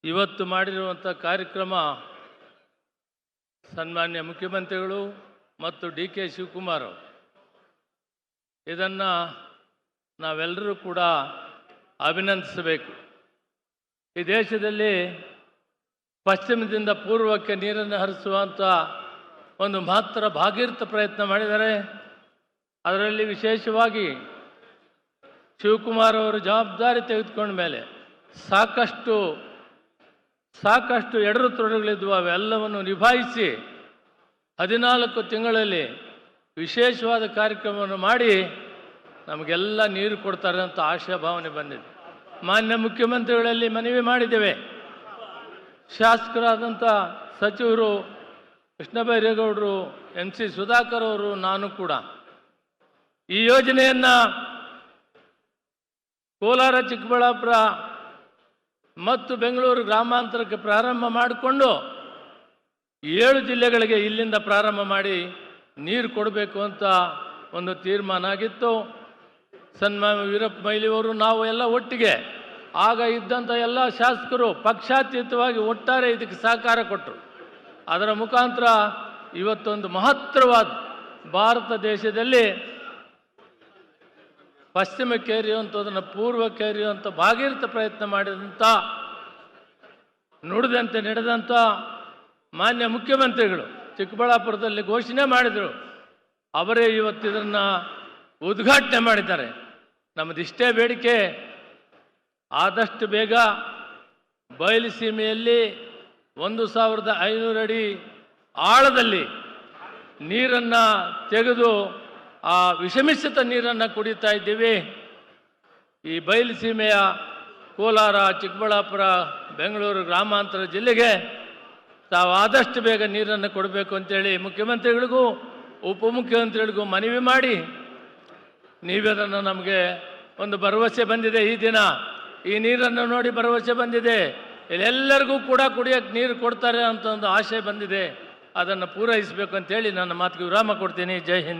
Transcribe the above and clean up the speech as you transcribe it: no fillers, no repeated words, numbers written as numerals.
ಇವತ್ತು ಮಾಡಿರುವಂಥ ಕಾರ್ಯಕ್ರಮ ಸನ್ಮಾನ್ಯ ಮುಖ್ಯಮಂತ್ರಿಗಳು ಮತ್ತು ಡಿ ಕೆ ಶಿವಕುಮಾರ್ ಇದನ್ನು ನಾವೆಲ್ಲರೂ ಕೂಡ ಅಭಿನಂದಿಸಬೇಕು. ಈ ದೇಶದಲ್ಲಿ ಪಶ್ಚಿಮದಿಂದ ಪೂರ್ವಕ್ಕೆ ನೀರನ್ನು ಹರಿಸುವಂಥ ಒಂದು ಮಹತ್ತರ ಭಾಗೀರಥ ಪ್ರಯತ್ನ ಮಾಡಿದ್ದಾರೆ. ಅದರಲ್ಲಿ ವಿಶೇಷವಾಗಿ ಶಿವಕುಮಾರ್ ಅವರು ಜವಾಬ್ದಾರಿ ತೆಗೆದುಕೊಂಡ ಮೇಲೆ ಸಾಕಷ್ಟು ಎಡರು ತೊಡರುಗಳಿದ್ವು. ಅವೆಲ್ಲವನ್ನು ನಿಭಾಯಿಸಿ 14 ತಿಂಗಳಲ್ಲಿ ವಿಶೇಷವಾದ ಕಾರ್ಯಕ್ರಮವನ್ನು ಮಾಡಿ ನಮಗೆಲ್ಲ ನೀರು ಕೊಡ್ತಾರೆ ಅಂತ ಆಶಾಭಾವನೆ ಬಂದಿದೆ. ಮಾನ್ಯ ಮುಖ್ಯಮಂತ್ರಿಗಳಲ್ಲಿ ಮನವಿ ಮಾಡಿದ್ದೇವೆ. ಶಾಸಕರಾದಂಥ ಸಚಿವರು ಕೃಷ್ಣ ಬೈರೇಗೌಡರು, MC ಸುಧಾಕರ್ ಅವರು, ನಾನು ಕೂಡ ಈ ಯೋಜನೆಯನ್ನು ಕೋಲಾರ, ಚಿಕ್ಕಬಳ್ಳಾಪುರ ಮತ್ತು ಬೆಂಗಳೂರು ಗ್ರಾಮಾಂತರಕ್ಕೆ ಪ್ರಾರಂಭ ಮಾಡಿಕೊಂಡು 7 ಜಿಲ್ಲೆಗಳಿಗೆ ಇಲ್ಲಿಂದ ಪ್ರಾರಂಭ ಮಾಡಿ ನೀರು ಕೊಡಬೇಕು ಅಂತ ಒಂದು ತೀರ್ಮಾನ ಆಗಿತ್ತು. ಸನ್ಮಾನ್ಯ ವೀರಪ್ಪ ಮೊಯ್ಲಿಯವರು ನಾವು ಎಲ್ಲ ಒಟ್ಟಿಗೆ ಆಗ ಇದ್ದಂಥ ಎಲ್ಲ ಶಾಸಕರು ಪಕ್ಷಾತೀತವಾಗಿ ಒಟ್ಟಾರೆ ಇದಕ್ಕೆ ಸಹಕಾರ ಕೊಟ್ಟರು. ಅದರ ಮುಖಾಂತರ ಇವತ್ತೊಂದು ಮಹತ್ತರವಾದ ಭಾರತ ದೇಶದಲ್ಲಿ ಪಶ್ಚಿಮಕ್ಕೆ ಹರಿಯುವಂಥದ್ದನ್ನು ಪೂರ್ವಕ್ಕೆ ಹರಿಯುವಂಥ ಭಾಗೀರಥ ಪ್ರಯತ್ನ ಮಾಡಿದಂಥ ನುಡಿದಂತೆ ನಡೆದಂಥ ಮಾನ್ಯ ಮುಖ್ಯಮಂತ್ರಿಗಳು ಚಿಕ್ಕಬಳ್ಳಾಪುರದಲ್ಲಿ ಘೋಷಣೆ ಮಾಡಿದರು. ಅವರೇ ಇವತ್ತು ಇದನ್ನು ಉದ್ಘಾಟನೆ ಮಾಡಿದ್ದಾರೆ. ನಮ್ಮದಿಷ್ಟೇ ಬೇಡಿಕೆ, ಆದಷ್ಟು ಬೇಗ ಬಯಲುಸೀಮೆಯಲ್ಲಿ 1500 ಅಡಿ ಆಳದಲ್ಲಿ ನೀರನ್ನು ತೆಗೆದು ಆ ವಿಷಮಿಶ್ರಿತ ನೀರನ್ನು ಕುಡಿತಾ ಇದ್ದೀವಿ. ಈ ಬಯಲುಸೀಮೆಯ ಕೋಲಾರ, ಚಿಕ್ಕಬಳ್ಳಾಪುರ, ಬೆಂಗಳೂರು ಗ್ರಾಮಾಂತರ ಜಿಲ್ಲೆಗೆ ತಾವು ಆದಷ್ಟು ಬೇಗ ನೀರನ್ನು ಕೊಡಬೇಕು ಅಂತೇಳಿ ಮುಖ್ಯಮಂತ್ರಿಗಳಿಗೂ ಉಪಮುಖ್ಯಮಂತ್ರಿಗಳಿಗೂ ಮನವಿ ಮಾಡಿ ನೀವದನ್ನು ನಮಗೆ ಒಂದು ಭರವಸೆ ಬಂದಿದೆ. ಈ ದಿನ ಈ ನೀರನ್ನು ನೋಡಿ ಭರವಸೆ ಬಂದಿದೆ. ಇಲ್ಲೆಲ್ಲರಿಗೂ ಕೂಡ ಕುಡಿಯೋಕ್ಕೆ ನೀರು ಕೊಡ್ತಾರೆ ಅಂತ ಒಂದು ಆಶೆ ಬಂದಿದೆ. ಅದನ್ನು ಪೂರೈಸಬೇಕು ಅಂತೇಳಿ ನನ್ನ ಮಾತಿಗೆ ವಿರಾಮ ಕೊಡ್ತೀನಿ. ಜೈ ಹಿಂದ್.